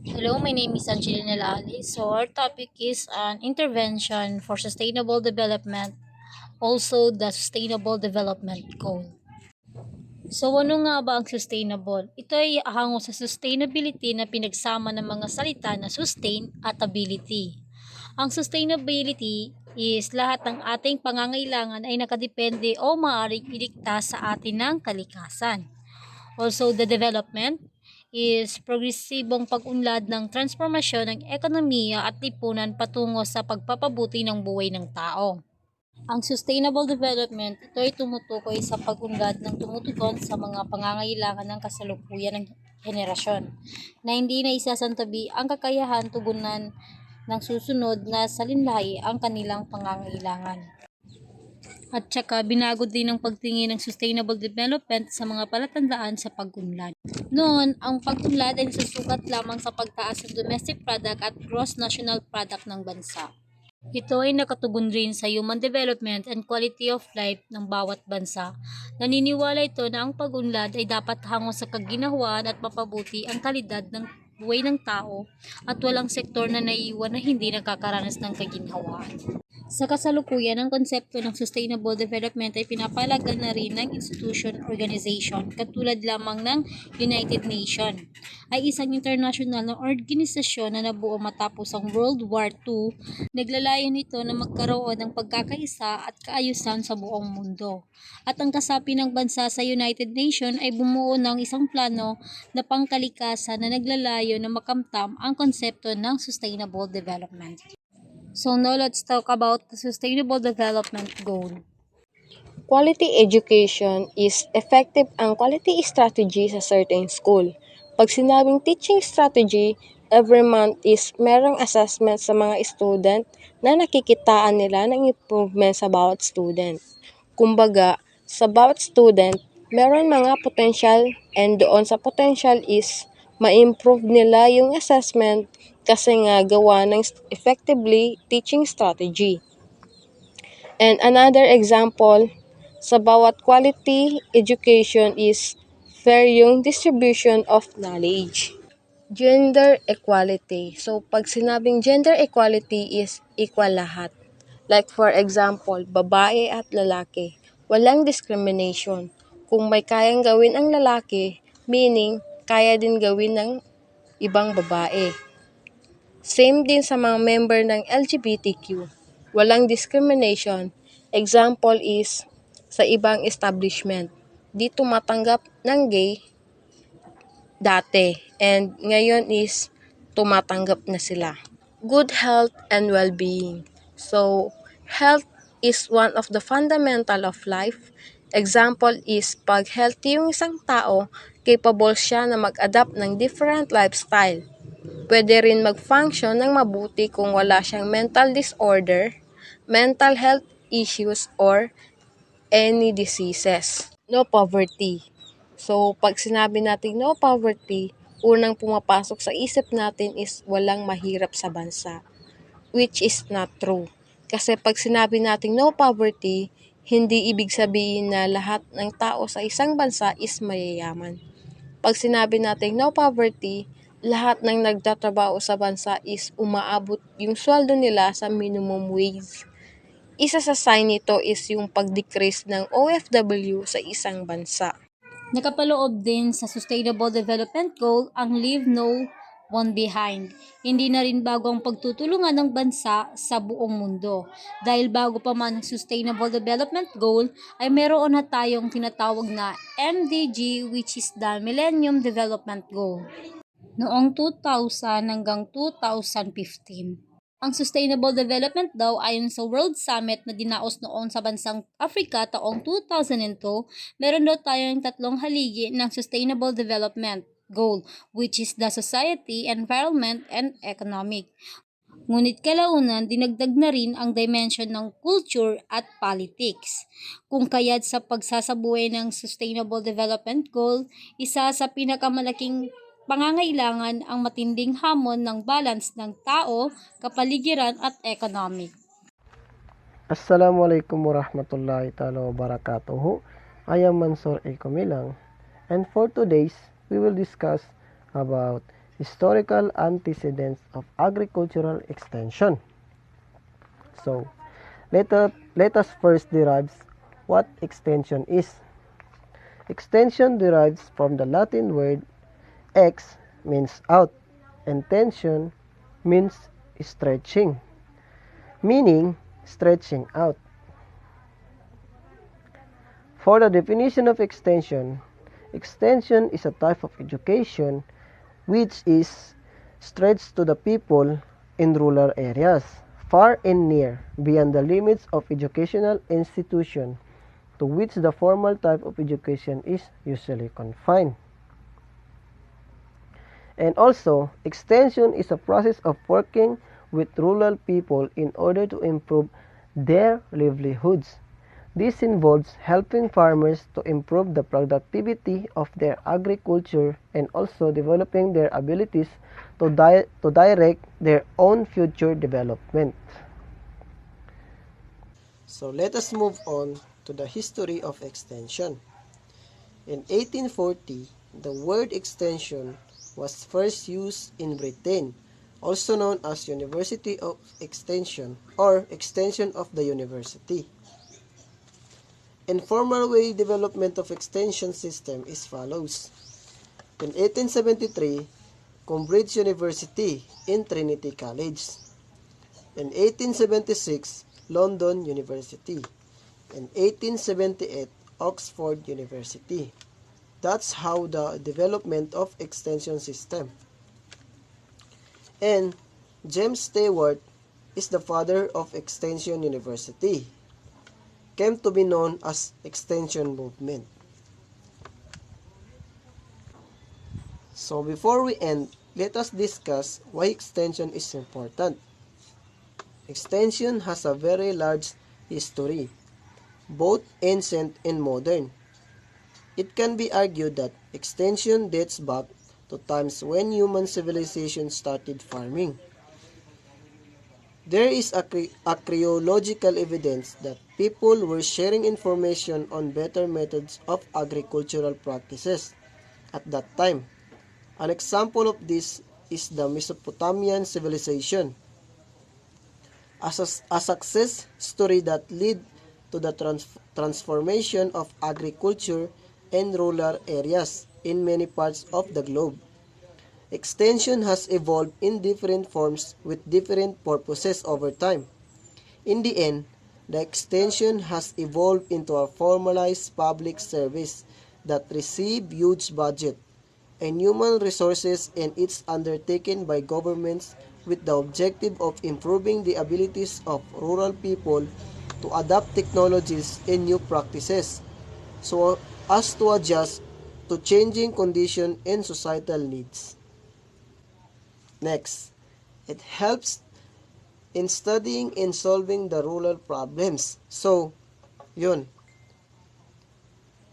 Hello, my name is Angelina Lali. So our topic is an intervention for sustainable development, also the sustainable development goal. So ano nga ba ang sustainable? Ito ay hango sa sustainability na pinagsama ng mga salita na sustain at ability. Ang sustainability is lahat ng ating pangangailangan ay nakadepende o maaaring iligtas sa atin ng kalikasan. Also, the development is progresibong pag-unlad ng transformasyon ng ekonomiya at lipunan patungo sa pagpapabuti ng buhay ng tao. Ang sustainable development, ito ay tumutukoy sa pag-unlad ng tumutugon sa mga pangangailangan ng kasalukuyan ng henerasyon na hindi na isasantabi ang kakayahan tugunan ng susunod na salinlahi ang kanilang pangangailangan. At saka binago din ang pagtingin ng sustainable development sa mga palatandaan sa pag-unlad. Noon, ang pag-unlad ay nasusukat lamang sa pagtaas ng domestic product at gross national product ng bansa. Ito ay nakatugon rin sa human development and quality of life ng bawat bansa. Naniniwala ito na ang pag-unlad ay dapat hango sa kaginhawaan at mapabuti ang kalidad ng buhay ng tao at walang sektor na naiiwan na hindi nakakaranas ng kaginhawaan. Sa kasalukuyan, ang konsepto ng sustainable development ay pinapalagan na rin ng institution organization katulad lamang ng United Nations. Ay isang international na organisasyon na nabuo matapos ang World War II. Naglalayon nito na magkaroon ng pagkakaisa at kaayusan sa buong mundo. At ang kasapi ng bansa sa United Nations ay bumuo ng isang plano na pangkalikasan na naglalayo na makamtam ang konsepto ng sustainable development. So now let's talk about the Sustainable Development Goal. Quality education is effective ang quality strategy sa certain school. Pag sinabing teaching strategy, every month is merong assessment sa mga student na nakikitaan nila ng improvement sa bawat student. Kumbaga, sa bawat student, meron mga potential and doon sa potential is ma-improve nila yung assessment kasi nga gawa ng effectively teaching strategy. And another example, sa bawat quality education is fair yung distribution of knowledge. Gender equality. So, pag sinabing gender equality is equal lahat. Like for example, babae at lalaki. Walang discrimination. Kung may kayang gawin ang lalaki, meaning kaya din gawin ng ibang babae. Same din sa mga member ng LGBTQ. Walang discrimination. Example is sa ibang establishment. Di tumatanggap ng gay dati and ngayon is tumatanggap na sila. Good health and well-being. So, health is one of the fundamental of life. Example is pag healthy yung isang tao, capable siya na mag-adapt ng different lifestyle. Pwede rin mag-function ng mabuti kung wala siyang mental disorder, mental health issues, or any diseases. No poverty. So, pag sinabi natin no poverty, unang pumapasok sa isip natin is walang mahirap sa bansa. Which is not true. Kasi pag sinabi natin no poverty, hindi ibig sabihin na lahat ng tao sa isang bansa is mayayaman. Pag sinabi natin no poverty, lahat ng nagtatrabaho sa bansa is umaabot yung sweldo nila sa minimum wage. Isa sa sign nito is yung pag-decrease ng OFW sa isang bansa. Nakapaloob din sa Sustainable Development Goal ang Leave No One Behind. Hindi na rin bago ang pagtutulungan ng bansa sa buong mundo. Dahil bago pa man ang Sustainable Development Goal, ay meron na tayong tinatawag na MDG, which is the Millennium Development Goal, noong 2000 hanggang 2015. Ang Sustainable Development daw ayon sa World Summit na dinaos noon sa bansang Africa taong 2002, meron daw tayong tatlong haligi ng Sustainable Development Goal, which is the society, environment, and economic. Ngunit kalaunan, dinagdag na rin ang dimension ng culture at politics. Kung kaya't sa pagsasabuhay ng Sustainable Development Goal, isa sa pinakamalaking pangangailangan ang matinding hamon ng balance ng tao, kapaligiran at economic. Assalamualaikum warahmatullahi ta'ala wabarakatuh. I am Mansur A. Kumilang, and for today's we will discuss about historical antecedents of agricultural extension. So, let us first derive what extension is. Extension derives from the Latin word ex means out and tension means stretching, meaning stretching out. For the definition of extension, extension is a type of education which is stretched to the people in rural areas, far and near, beyond the limits of educational institution to which the formal type of education is usually confined. And also, extension is a process of working with rural people in order to improve their livelihoods. This involves helping farmers to improve the productivity of their agriculture and also developing their abilities to direct their own future development. So let us move on to the history of extension. In 1840, the word extension was first used in Britain, also known as University of Extension or Extension of the University. Informal way development of extension system is follows. In 1873, Cambridge University in Trinity College. In 1876, London University. In 1878, Oxford University. That's how the development of extension system. And James Stewart is the father of Extension University, came to be known as Extension Movement. So before we end, let us discuss why extension is important. Extension has a very large history, both ancient and modern. It can be argued that extension dates back to times when human civilization started farming. There is archaeological evidence that people were sharing information on better methods of agricultural practices at that time. An example of this is the Mesopotamian civilization, a success story that led to the transformation of agriculture and rural areas in many parts of the globe. Extension has evolved in different forms with different purposes over time. In the end, the extension has evolved into a formalized public service that receives huge budget and human resources, and it's undertaken by governments with the objective of improving the abilities of rural people to adapt technologies and new practices so as to adjust to changing conditions and societal needs. Next, it helps in studying and solving the rural problems. So, yun.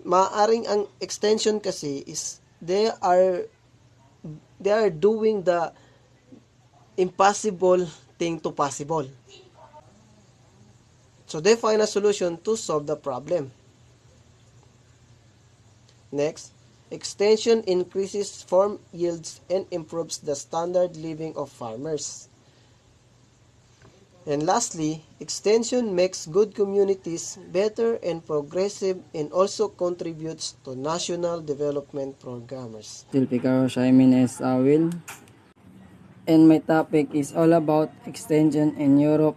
Maaring ang extension kasi is they are doing the impossible thing to possible. So they find a solution to solve the problem. Next, extension increases farm yields and improves the standard living of farmers. And lastly, extension makes good communities better and progressive and also contributes to national development programs. Silpicaro Shaimin Awil, and my topic is all about extension in Europe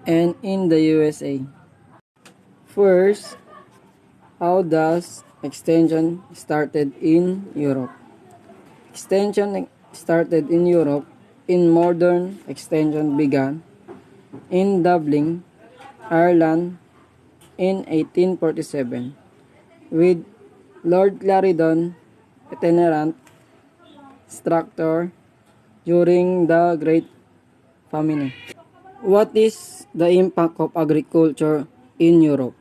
and in the USA. First, how does extension started in Europe? Extension started in Europe. In modern extension began in Dublin, Ireland in 1847 with Lord Clarendon, itinerant instructor during the Great Famine. What is the impact of agriculture in Europe?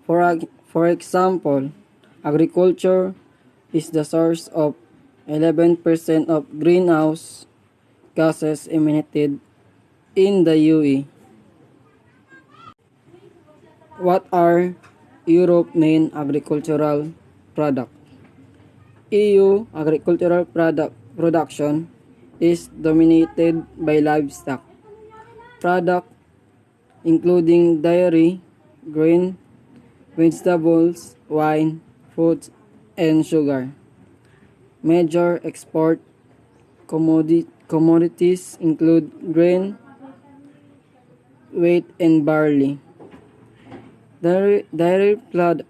For example, agriculture is the source of 11% of greenhouse gases emitted in the UE. What are Europe's main agricultural products? EU agricultural product production is dominated by livestock product including dairy, grain, vegetables, wine, fruits, and sugar. Major export commodities include grain, wheat, and barley. Dairy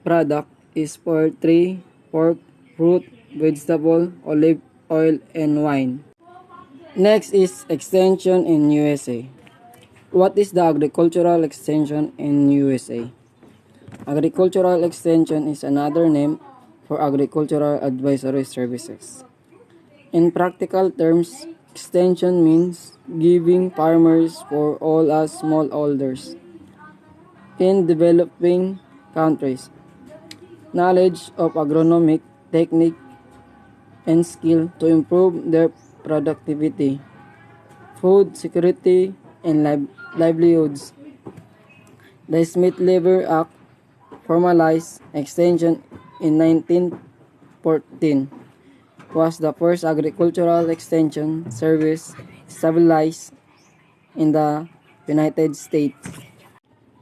product is poultry, pork, fruit, vegetable, olive oil, and wine. Next is extension in USA. What is the agricultural extension in USA? Agricultural extension is another name for agricultural advisory services. In practical terms, extension means giving farmers for all as smallholders in developing countries knowledge of agronomic technique and skill to improve their productivity, food security, and livelihoods. The Smith-Lever Act formalized extension in 1914 was the first agricultural extension service established in the United States.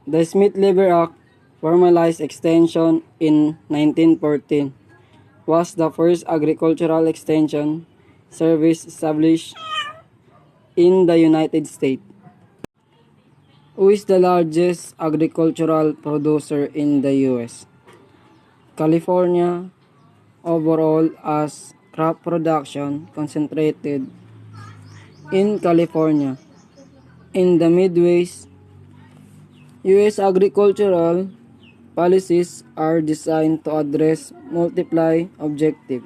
The Smith-Lever Act formalized extension in 1914 was the first agricultural extension service established in the United States. Who is the largest agricultural producer in the U.S.? California overall as crop production concentrated in California. In the Midwest, U.S. agricultural policies are designed to address multiple objectives,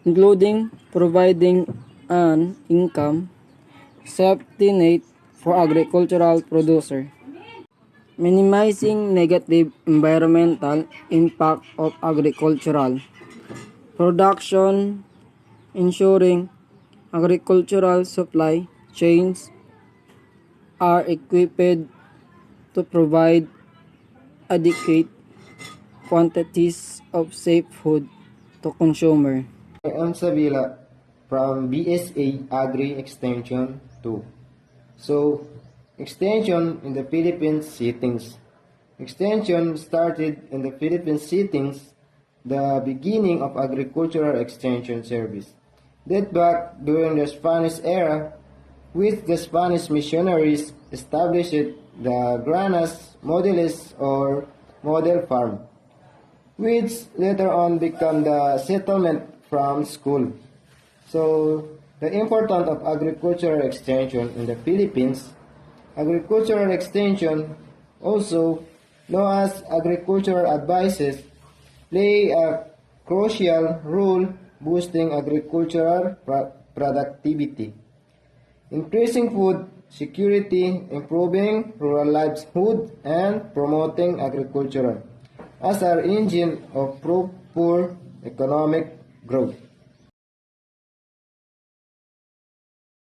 including providing an income safety net for agricultural producers, minimizing negative environmental impact of agricultural production, ensuring agricultural supply chains are equipped to provide adequate quantities of safe food to consumers. I am Sabila from BSA Agri Extension 2. So, extension in the Philippines settings. Extension started in the Philippines settings, the beginning of agricultural extension service. Date back during the Spanish era, with the Spanish missionaries established the Granas Modeles or Model Farm, which later on became the settlement from school. So, the importance of agricultural extension in the Philippines. Agricultural extension, also known as agricultural advices, play a crucial role boosting agricultural productivity, increasing food security, improving rural livelihood, and promoting agriculture as our engine of proper economic growth.